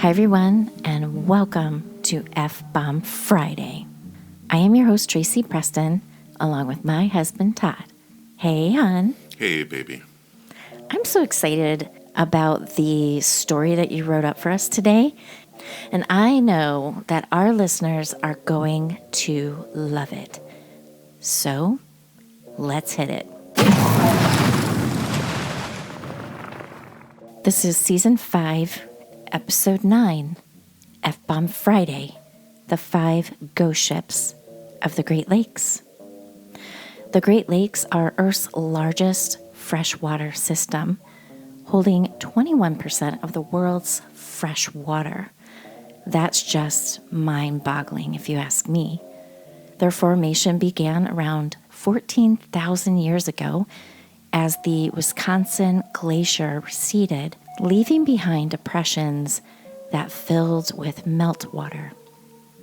Hi, everyone, and welcome to F-Bomb Friday. I am your host, Tracy Preston, along with my husband, Todd. Hey, hon. Hey, baby. I'm so excited about the story that you wrote up for us today, and I know that our listeners are going to love it. So, let's hit it. This is Season 5, Episode 9, F-Bomb Friday, the 5 ghost ships of the Great Lakes. The Great Lakes are Earth's largest freshwater system, holding 21% of the world's fresh water. That's just mind-boggling, if you ask me. Their formation began around 14,000 years ago as the Wisconsin Glacier receded, leaving behind depressions that filled with meltwater.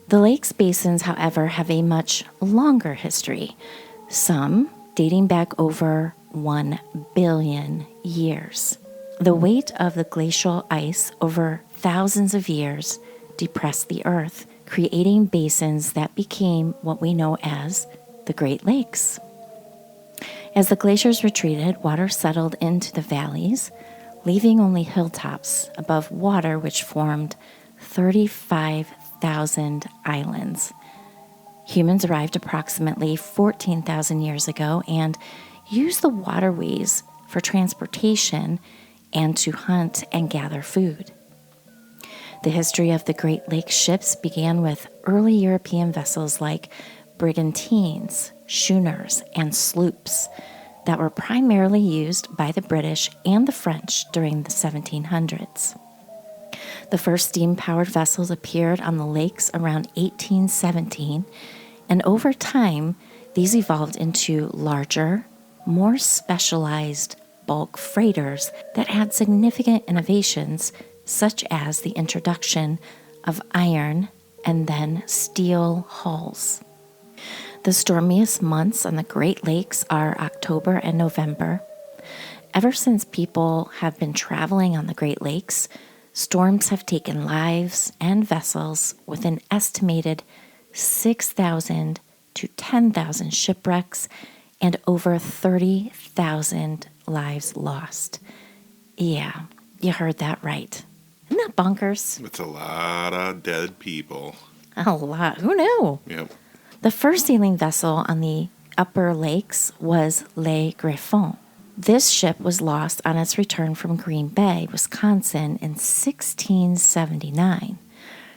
The lake's basins, however, have a much longer history, some dating back over 1 billion years. The weight of the glacial ice over thousands of years depressed the earth, creating basins that became what we know as the Great Lakes. As the glaciers retreated, water settled into the valleys, leaving only hilltops above water, which formed 35,000 islands. Humans arrived approximately 14,000 years ago and used the waterways for transportation and to hunt and gather food. The history of the Great Lakes ships began with early European vessels like brigantines, schooners, and sloops that were primarily used by the British and the French during the 1700s. The first steam-powered vessels appeared on the lakes around 1817, and over time, these evolved into larger, more specialized bulk freighters that had significant innovations, such as the introduction of iron and then steel hulls. The stormiest months on the Great Lakes are October and November. Ever since people have been traveling on the Great Lakes, storms have taken lives and vessels with an estimated 6,000 to 10,000 shipwrecks and over 30,000 lives lost. Yeah, you heard that right. Isn't that bonkers? It's a lot of dead people. A lot. Who knew? Yep. The first sailing vessel on the upper lakes was Le Griffon. This ship was lost on its return from Green Bay, Wisconsin in 1679.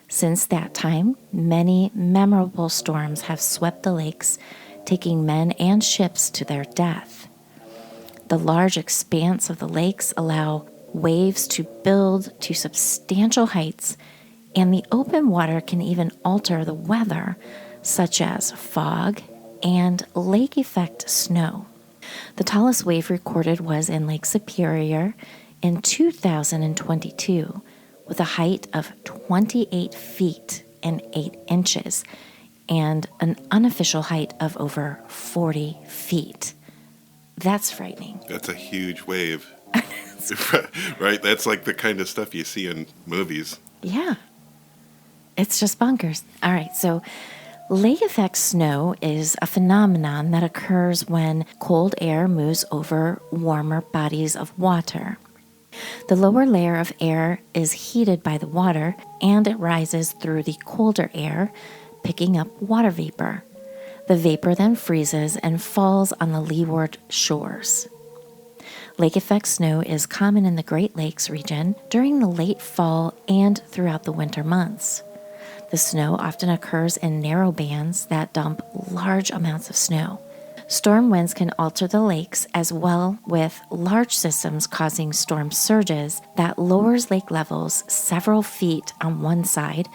Since that time, many memorable storms have swept the lakes, taking men and ships to their death. The large expanse of the lakes allow waves to build to substantial heights, and the open water can even alter the weather, such as fog and lake effect snow. The tallest wave recorded was in Lake Superior in 2022, with a height of 28 feet and 8 inches and an unofficial height of over 40 feet. That's frightening. That's a huge wave. Right? That's like the kind of stuff you see in movies. Yeah. It's just bonkers. All right, so lake effect snow is a phenomenon that occurs when cold air moves over warmer bodies of water. The lower layer of air is heated by the water, and it rises through the colder air, picking up water vapor. The vapor then freezes and falls on the leeward shores. Lake effect snow is common in the Great Lakes region during the late fall and throughout the winter months. The snow often occurs in narrow bands that dump large amounts of snow. Storm winds can alter the lakes as well, with large systems causing storm surges that lowers lake levels several feet on one side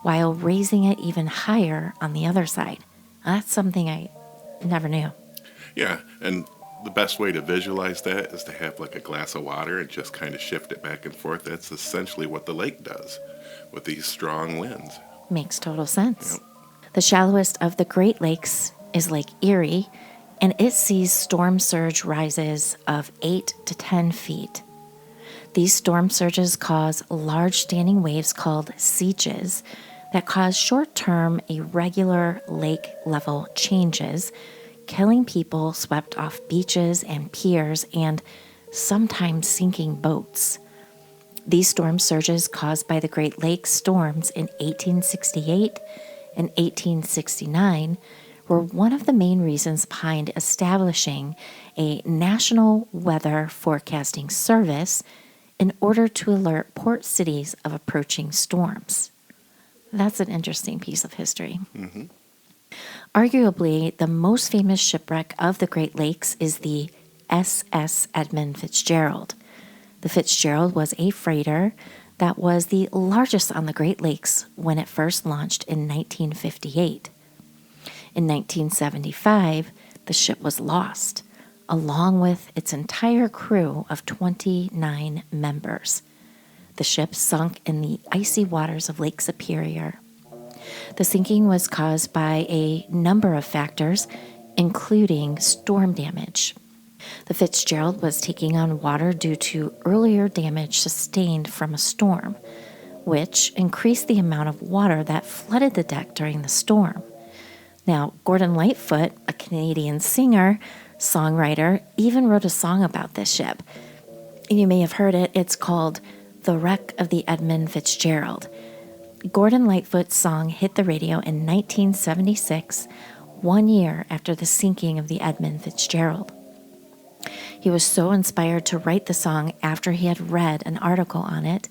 while raising it even higher on the other side. That's something I never knew. Yeah, and the best way to visualize that is to have like a glass of water and just kind of shift it back and forth. That's essentially what the lake does with these strong winds. Makes total sense. Yep. The shallowest of the Great Lakes is Lake Erie, and it sees storm surge rises of 8 to 10 feet. These storm surges cause large standing waves called sieges that cause short-term irregular lake level changes, killing people swept off beaches and piers and sometimes sinking boats. These storm surges caused by the Great Lakes storms in 1868 and 1869 were one of the main reasons behind establishing a National Weather Forecasting Service in order to alert port cities of approaching storms. That's an interesting piece of history. Mm-hmm. Arguably, the most famous shipwreck of the Great Lakes is the SS Edmund Fitzgerald. The Fitzgerald was a freighter that was the largest on the Great Lakes when it first launched in 1958. In 1975, the ship was lost, along with its entire crew of 29 members. The ship sunk in the icy waters of Lake Superior. The sinking was caused by a number of factors, including storm damage. The Fitzgerald was taking on water due to earlier damage sustained from a storm, which increased the amount of water that flooded the deck during the storm. Now, Gordon Lightfoot, a Canadian singer, songwriter, even wrote a song about this ship. You may have heard it. It's called The Wreck of the Edmund Fitzgerald. Gordon Lightfoot's song hit the radio in 1976, 1 year after the sinking of the Edmund Fitzgerald. He was so inspired to write the song after he had read an article on it,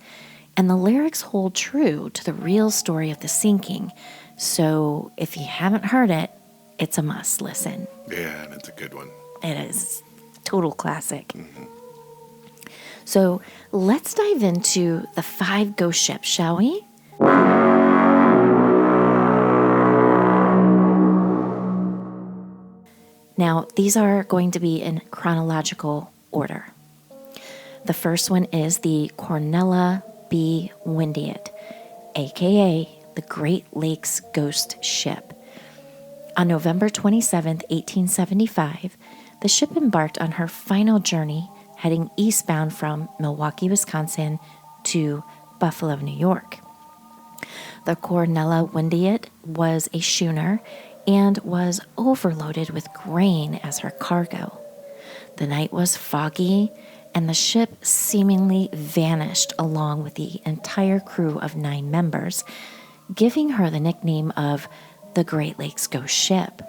and the lyrics hold true to the real story of the sinking. So if you haven't heard it, it's a must listen. Yeah, and it's a good one. It is. Total classic. Mm-hmm. So let's dive into the 5 ghost ships, shall we? Now, these are going to be in chronological order. The first one is the Cornella B. Windiet, aka the Great Lakes Ghost Ship. On November 27, 1875, the ship embarked on her final journey, heading eastbound from Milwaukee, Wisconsin to Buffalo, New York. The Cornella Windiet was a schooner and was overloaded with grain as her cargo. The night was foggy, and the ship seemingly vanished along with the entire crew of 9 members, giving her the nickname of the Great Lakes Ghost Ship.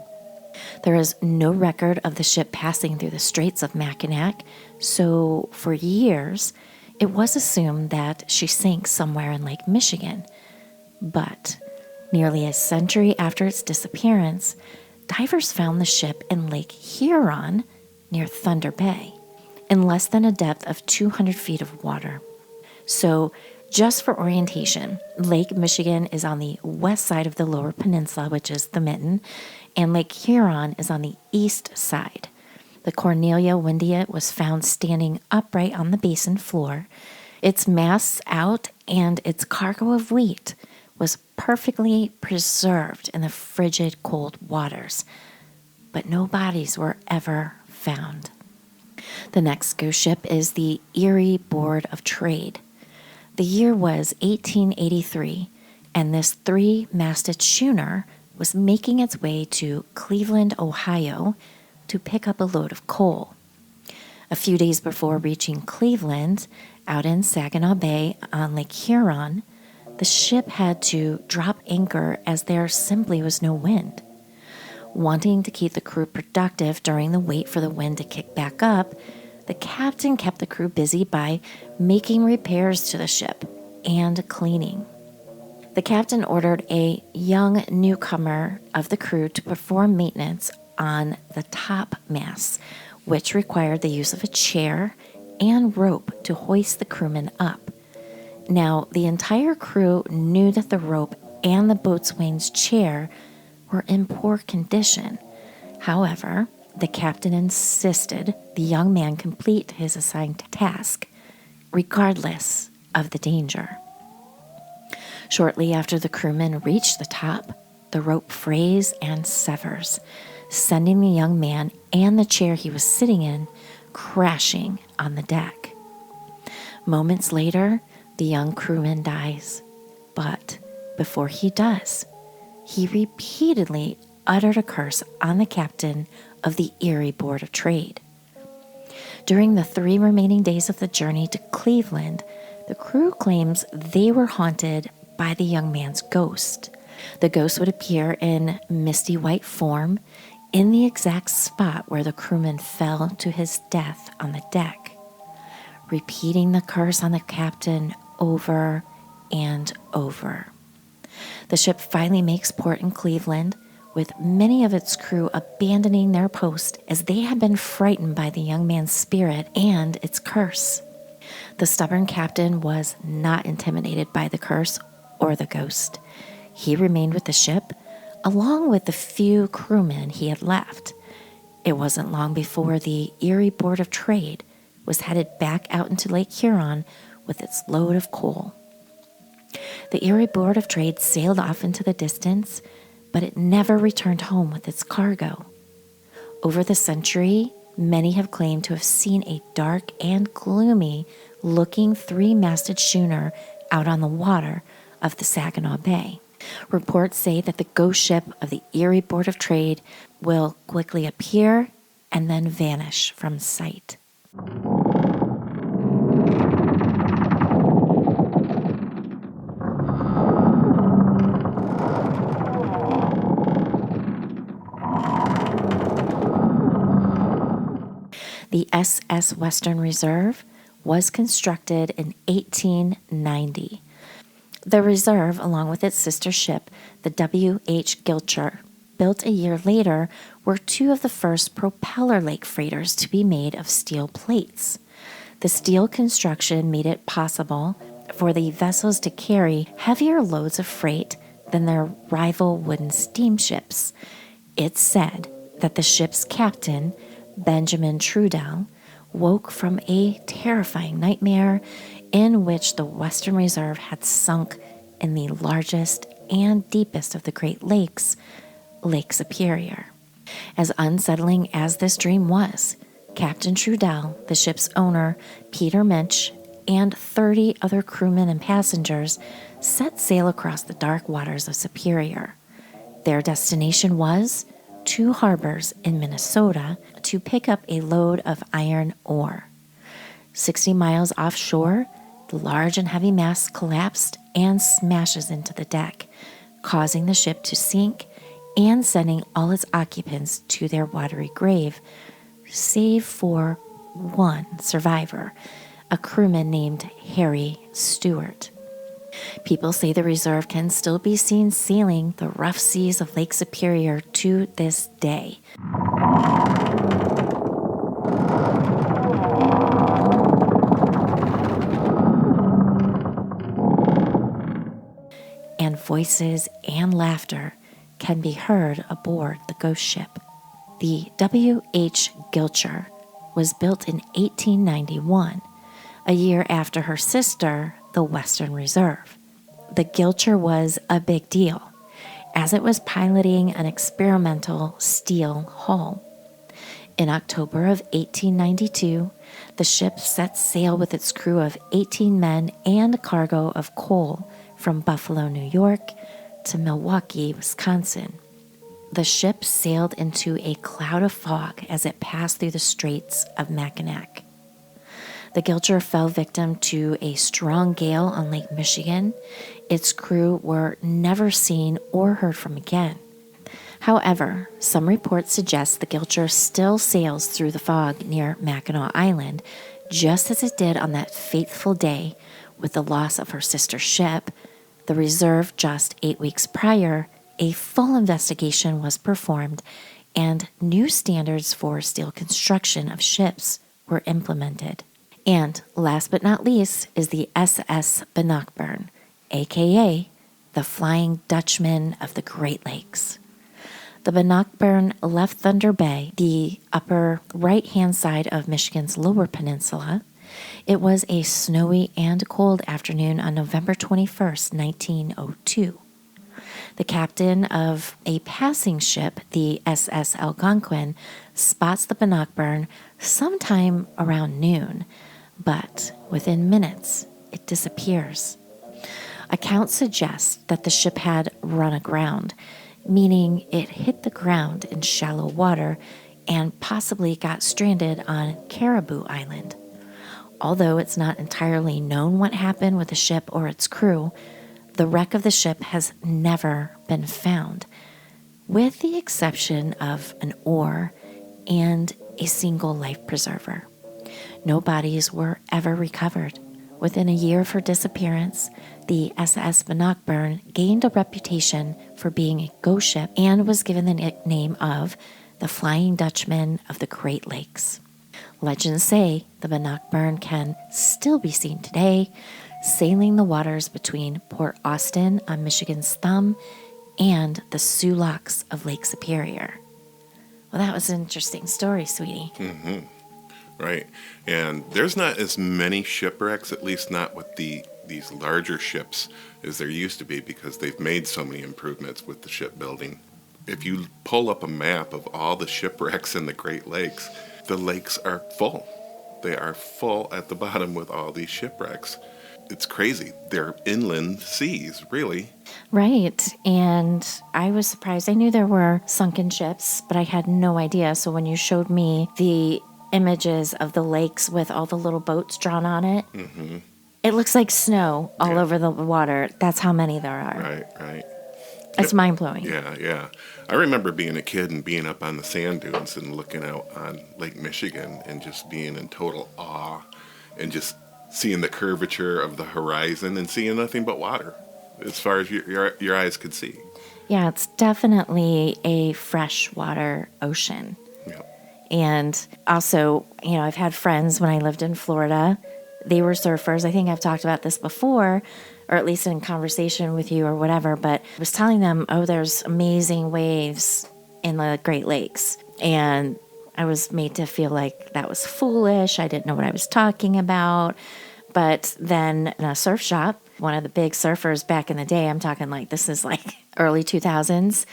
There is no record of the ship passing through the Straits of Mackinac, so for years it was assumed that she sank somewhere in Lake Michigan. But nearly a century after its disappearance, divers found the ship in Lake Huron near Thunder Bay, in less than a depth of 200 feet of water. So, just for orientation, Lake Michigan is on the west side of the Lower Peninsula, which is the Mitten, and Lake Huron is on the east side. The Cornelia Windiet was found standing upright on the basin floor, its masts out, and its cargo of wheat was perfectly preserved in the frigid cold waters, but no bodies were ever found. The next ghost ship is the Erie Board of Trade. The year was 1883, and this 3-masted schooner was making its way to Cleveland, Ohio, to pick up a load of coal. A few days before reaching Cleveland, out in Saginaw Bay on Lake Huron, the ship had to drop anchor as there simply was no wind. Wanting to keep the crew productive during the wait for the wind to kick back up, the captain kept the crew busy by making repairs to the ship and cleaning. The captain ordered a young newcomer of the crew to perform maintenance on the top masts, which required the use of a chair and rope to hoist the crewmen up. Now, the entire crew knew that the rope and the boatswain's chair were in poor condition. However, the captain insisted the young man complete his assigned task, regardless of the danger. Shortly after the crewmen reached the top, the rope frays and severs, sending the young man and the chair he was sitting in crashing on the deck. Moments later, the young crewman dies. But before he does, he repeatedly uttered a curse on the captain of the Erie Board of Trade. During the 3 remaining days of the journey to Cleveland, the crew claims they were haunted by the young man's ghost. The ghost would appear in misty white form in the exact spot where the crewman fell to his death on the deck, repeating the curse on the captain over and over. The ship finally makes port in Cleveland, with many of its crew abandoning their post as they had been frightened by the young man's spirit and its curse. The stubborn captain was not intimidated by the curse or the ghost. He remained with the ship, along with the few crewmen he had left. It wasn't long before the Erie Board of Trade was headed back out into Lake Huron with its load of coal. The Erie Board of Trade sailed off into the distance, but it never returned home with its cargo. Over the century, many have claimed to have seen a dark and gloomy-looking 3-masted schooner out on the water of the Saginaw Bay. Reports say that the ghost ship of the Erie Board of Trade will quickly appear and then vanish from sight. The SS Western Reserve was constructed in 1890. The reserve, along with its sister ship, the W.H. Gilcher, built a year later, were 2 of the first propeller lake freighters to be made of steel plates. The steel construction made it possible for the vessels to carry heavier loads of freight than their rival wooden steamships. It's said that the ship's captain, Benjamin Trudell, woke from a terrifying nightmare in which the Western Reserve had sunk in the largest and deepest of the Great Lakes, Lake Superior. As unsettling as this dream was, Captain Trudell, the ship's owner, Peter Minch, and 30 other crewmen and passengers set sail across the dark waters of Superior. Their destination was 2 harbors in Minnesota to pick up a load of iron ore. 60 miles offshore, the large and heavy mast collapsed and smashes into the deck, causing the ship to sink and sending all its occupants to their watery grave, save for one survivor, a crewman named Harry Stewart. People say the reserve can still be seen sailing the rough seas of Lake Superior to this day. And voices and laughter can be heard aboard the ghost ship. The W.H. Gilcher was built in 1891, a year after her sister, the Western Reserve. The Gilcher was a big deal, as it was piloting an experimental steel hull. In October of 1892, the ship set sail with its crew of 18 men and a cargo of coal from Buffalo, New York, to Milwaukee, Wisconsin. The ship sailed into a cloud of fog as it passed through the Straits of Mackinac. The Gilcher fell victim to a strong gale on Lake Michigan. Its crew were never seen or heard from again. However, some reports suggest the Gilcher still sails through the fog near Mackinac Island, just as it did on that fateful day with the loss of her sister ship, the Reserve. Just 8 weeks prior, a full investigation was performed and new standards for steel construction of ships were implemented. And last but not least is the SS Bannockburn, aka the Flying Dutchman of the Great Lakes. The Bannockburn left Thunder Bay, the upper right-hand side of Michigan's Lower Peninsula. It was a snowy and cold afternoon on November 21st, 1902. The captain of a passing ship, the SS Algonquin, spots the Bannockburn sometime around noon, but within minutes, it disappears. Accounts suggest that the ship had run aground, meaning it hit the ground in shallow water and possibly got stranded on Caribou Island. Although it's not entirely known what happened with the ship or its crew, the wreck of the ship has never been found, with the exception of an oar and a single life preserver. No bodies were ever recovered. Within a year of her disappearance, the SS Bannockburn gained a reputation for being a ghost ship and was given the nickname of the Flying Dutchman of the Great Lakes. Legends say the Bannockburn can still be seen today, sailing the waters between Port Austin on Michigan's thumb and the Sioux Locks of Lake Superior. Well, that was an interesting story, sweetie. Mm-hmm. Right. And there's not as many shipwrecks, at least not with these larger ships, as there used to be, because they've made so many improvements with the shipbuilding. If you pull up a map of all the shipwrecks in the Great Lakes, the lakes are full. They are full at the bottom with all these shipwrecks. It's crazy. They're inland seas, really. Right. And I was surprised. I knew there were sunken ships, but I had no idea. So when you showed me the images of the lakes with all the little boats drawn on it, Mm-hmm. It looks like snow all over the water. That's how many there are. Right. It's mind-blowing. Yeah. I remember being a kid and being up on the sand dunes and looking out on Lake Michigan and just being in total awe and just seeing the curvature of the horizon and seeing nothing but water as far as your eyes could see. Yeah, it's definitely a freshwater ocean. Yeah. And also, I've had friends when I lived in Florida. They were surfers. I think I've talked about this before, or at least in conversation with you or whatever, but I was telling them, there's amazing waves in the Great Lakes. And I was made to feel like that was foolish. I didn't know what I was talking about. But then in a surf shop, one of the big surfers back in the day, I'm talking like this is like early 2000s,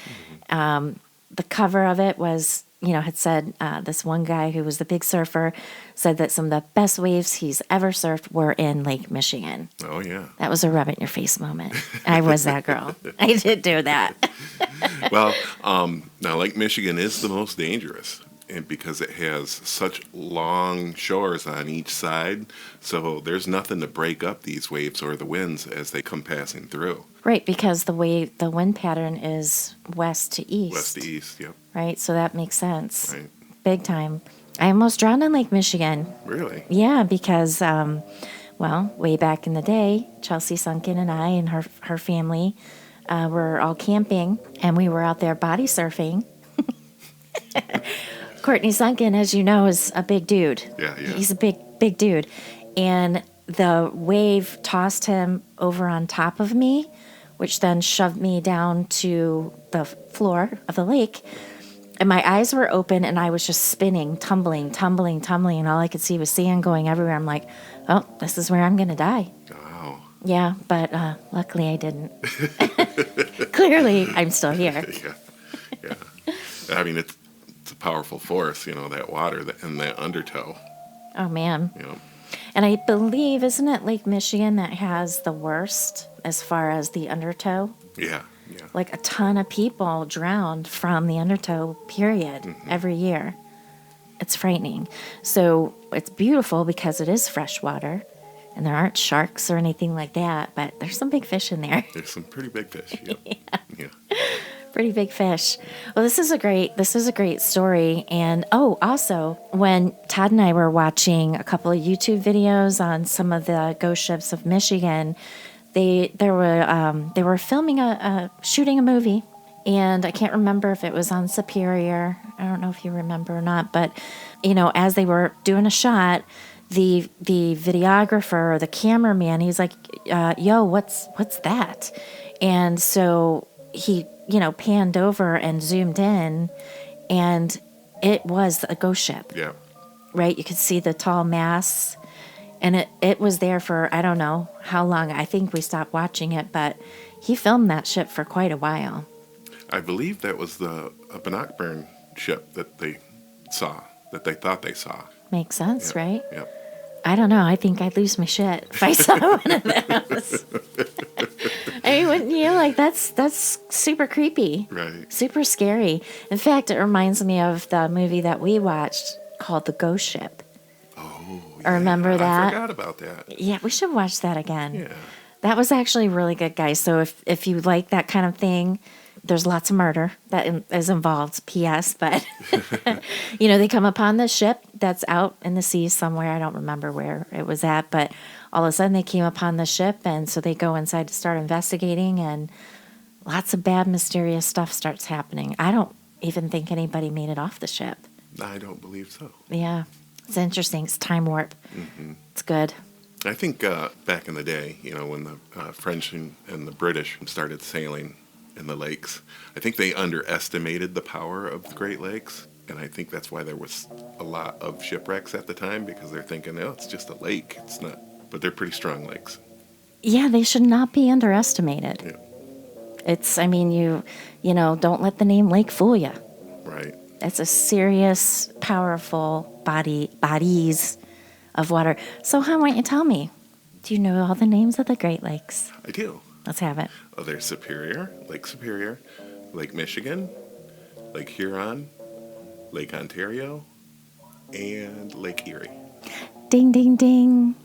the cover of it was, had said, this one guy who was the big surfer said that some of the best waves he's ever surfed were in Lake Michigan. Oh, yeah. That was a rub it in your face moment. I was that girl. I did do that. Well, now Lake Michigan is the most dangerous, and because it has such long shores on each side, so there's nothing to break up these waves or the winds as they come passing through. Right, because the wind pattern is west to east. West to east, yep. Right, so that makes sense. Right. Big time. I almost drowned in Lake Michigan. Really? Yeah, because, way back in the day, Chelsea Sunken and I and her family were all camping, and we were out there body surfing. Courtney Sunken, as you know, is a big dude. Yeah. He's a big dude. And the wave tossed him over on top of me, which then shoved me down to the floor of the lake. And my eyes were open, and I was just spinning, tumbling, and all I could see was sand going everywhere. I'm like, oh, this is where I'm going to die. Wow. Yeah, but luckily I didn't. Clearly, I'm still here. Yeah. I mean, it's a powerful force, that water and that undertow. Oh, man. You know. And I believe, isn't it Lake Michigan that has the worst as far as the undertow? Yeah. Like a ton of people drowned from the undertow, period, every year. It's frightening. So it's beautiful because it is freshwater, and there aren't sharks or anything like that, but there's some big fish in there. There's some pretty big fish. Yeah. Pretty big fish. Well, this is a great story. And also when Todd and I were watching a couple of YouTube videos on some of the ghost ships of Michigan, they were filming shooting a movie, and I can't remember if it was on Superior. I don't know if you remember or not, but as they were doing a shot, the videographer or the cameraman, he's like, "Yo, what's that?" And so he panned over and zoomed in, and it was a ghost ship. Yeah. Right? You could see the tall masts, and it was there for, I don't know how long. I think we stopped watching it, but he filmed that ship for quite a while. I believe that was a Bannockburn ship that they thought they saw. Makes sense, right? Yep. I don't know. I think I'd lose my shit if I saw one of those. I mean, wouldn't you? Like, that's super creepy. Right. Super scary. In fact, it reminds me of the movie that we watched called The Ghost Ship. Oh, I remember that. I forgot about that. Yeah, we should watch that again. Yeah. That was actually really good, guys. So if you like that kind of thing, there's lots of murder that is involved, P.S. But, they come upon this ship that's out in the sea somewhere. I don't remember where it was at, but all of a sudden they came upon the ship, and so they go inside to start investigating, and lots of bad, mysterious stuff starts happening. I don't even think anybody made it off the ship. I don't believe so. Yeah, it's interesting. It's time warp. Mm-hmm. It's good. I think back in the day, when the French and the British started sailing in the lakes, I think they underestimated the power of the Great Lakes. And I think that's why there was a lot of shipwrecks at the time, because they're thinking, oh, it's just a lake. It's not. But they're pretty strong lakes. Yeah, they should not be underestimated. Yeah. It's, don't let the name lake fool you. Right. It's a serious, powerful bodies of water. So, why don't you tell me? Do you know all the names of the Great Lakes? I do. Let's have it. Oh, there's Superior, Lake Michigan, Lake Huron, Lake Ontario, and Lake Erie. Ding, ding, ding.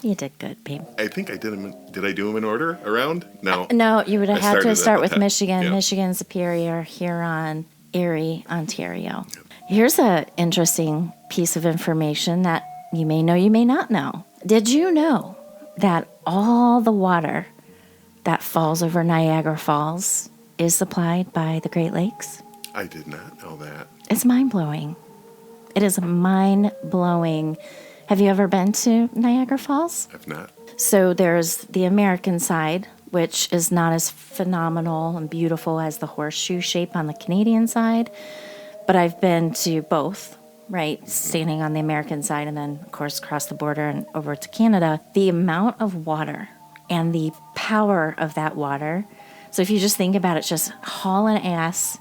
You did good, babe. I think I did them. Did I do them in order around? No. No, you would have had to start with Michigan. Yeah. Michigan, Superior, Huron, Erie, Ontario. Yep. Here's an interesting piece of information that you may know, you may not know. Did you know that all the water that falls over Niagara Falls is supplied by the Great Lakes? I did not know that. It's mind-blowing. It is mind-blowing. Have you ever been to Niagara Falls? I've not. So there's the American side, which is not as phenomenal and beautiful as the horseshoe shape on the Canadian side. But I've been to both, right? Mm-hmm. Standing on the American side and then, of course, across the border and over to Canada. The amount of water and the power of that water. So if you just think about it, just hauling ass,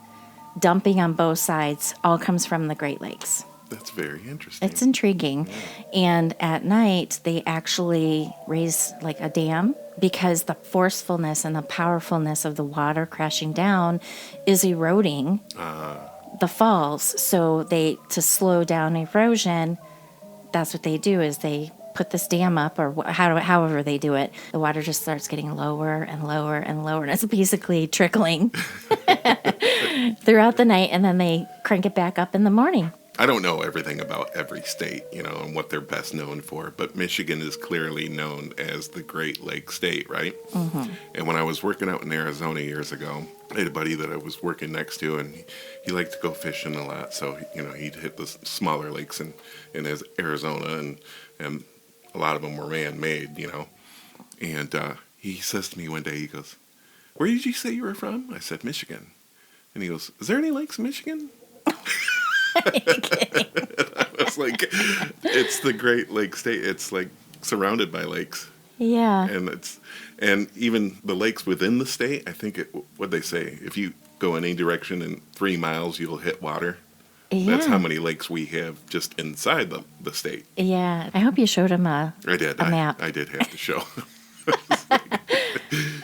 dumping on both sides, all comes from the Great Lakes. That's very interesting. It's intriguing. Yeah. And at night, they actually raise like a dam because the forcefulness and the powerfulness of the water crashing down is eroding the falls. So to slow down erosion, that's what they do is they put this dam up, or however they do it. The water just starts getting lower and lower and lower, and it's basically trickling throughout the night, and then they crank it back up in the morning. I don't know everything about every state, and what they're best known for, but Michigan is clearly known as the Great Lake State, right? Mm-hmm. And when I was working out in Arizona years ago, I had a buddy that I was working next to, and he liked to go fishing a lot, so, he'd hit the smaller lakes in Arizona, and a lot of them were man-made, And he says to me one day, he goes, "Where did you say you were from?" I said, "Michigan." And he goes, "Is there any lakes in Michigan?" I was like, it's the Great Lake State. It's like surrounded by lakes. Yeah. And even the lakes within the state, I think what'd they say? If you go in any direction in 3 miles, you'll hit water. Yeah. That's how many lakes we have just inside the state. Yeah. I hope you showed him a map. I did have to show.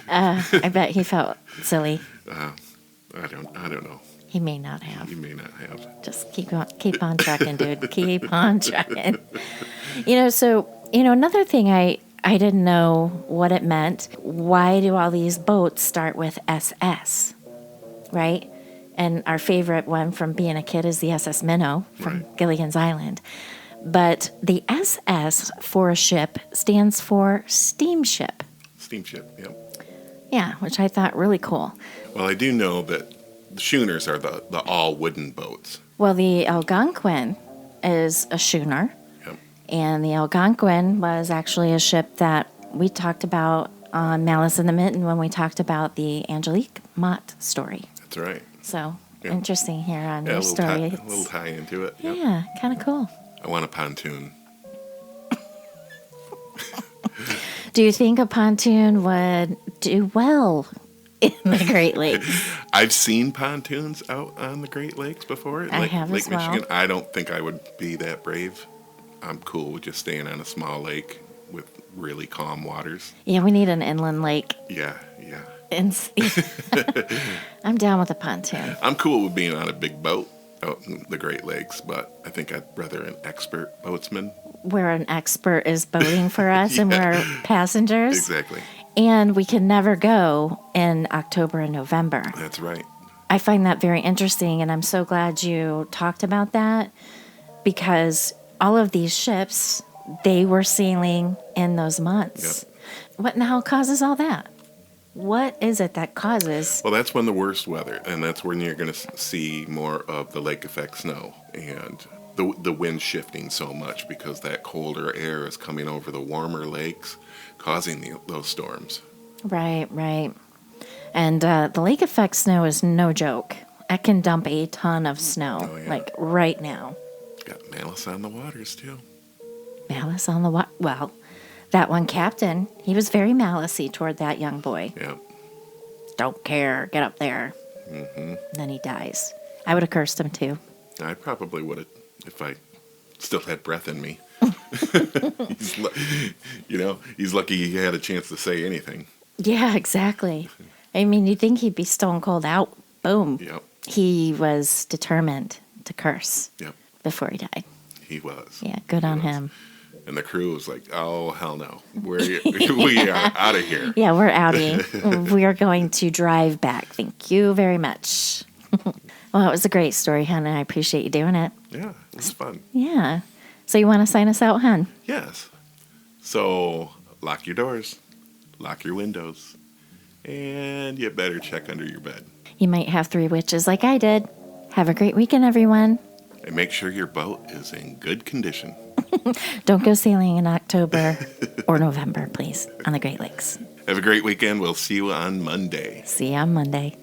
I bet he felt silly. I don't know. He may not have. He may not have. Just keep on trucking, dude. Keep on trucking. So, another thing I didn't know what it meant. Why do all these boats start with SS, right? And our favorite one from being a kid is the SS Minnow from Gilligan's Island. But the SS for a ship stands for steamship. Steamship, yep. Yeah, which I thought really cool. Well, I do know that the schooners are the all-wooden boats. Well, the Algonquin is a schooner. Yep. And the Algonquin was actually a ship that we talked about on Malice in the Mitten when we talked about the Angelique Mott story. That's right. So, interesting here on your story. A little tie into it. Yep. Yeah, kind of cool. I want a pontoon. Do you think a pontoon would do well in the Great Lakes? I've seen pontoons out on the Great Lakes before. I have Lake as well. Michigan. I don't think I would be that brave. I'm cool with just staying on a small lake with really calm waters. Yeah, we need an inland lake. Yeah, yeah. And I'm down with a pontoon. I'm cool with being on a big boat out in the Great Lakes, but I think I'd rather an expert boatsman. Where an expert is boating for us and we're passengers. Exactly. And we can never go in October and November. That's right. I find that very interesting, and I'm so glad you talked about that, because all of these ships, they were sailing in those months. Yep. What in the hell causes all that? What is it that causes? Well, that's when the worst weather, and that's when you're going to see more of the lake effect snow and the wind shifting so much because that colder air is coming over the warmer lakes, causing those storms. Right, right. And the lake effect snow is no joke. I can dump a ton of snow, Oh, yeah. like right now. Got malice on the waters, too. Malice on the water. Well, that one captain, he was very malicey toward that young boy. Yeah. Don't care. Get up there. Mm-hmm. Then he dies. I would have cursed him too. I probably would have if I still had breath in me. He's lucky he had a chance to say anything. Yeah, exactly. I mean, you'd think he'd be stone cold out. Boom. Yep. He was determined to curse Yep. before he died. He was. Yeah, good on him. And the crew was like, "Oh hell no, we are out of here." Yeah, we're outie. We are going to drive back. Thank you very much. Well, it was a great story, hon, and I appreciate you doing it. Yeah, it was fun. Yeah. So you want to sign us out, hon? Yes. So lock your doors, lock your windows, and you better check under your bed. You might have 3 witches like I did. Have a great weekend, everyone. And make sure your boat is in good condition. Don't go sailing in October or November, please, on the Great Lakes. Have a great weekend. We'll see you on Monday. See you on Monday.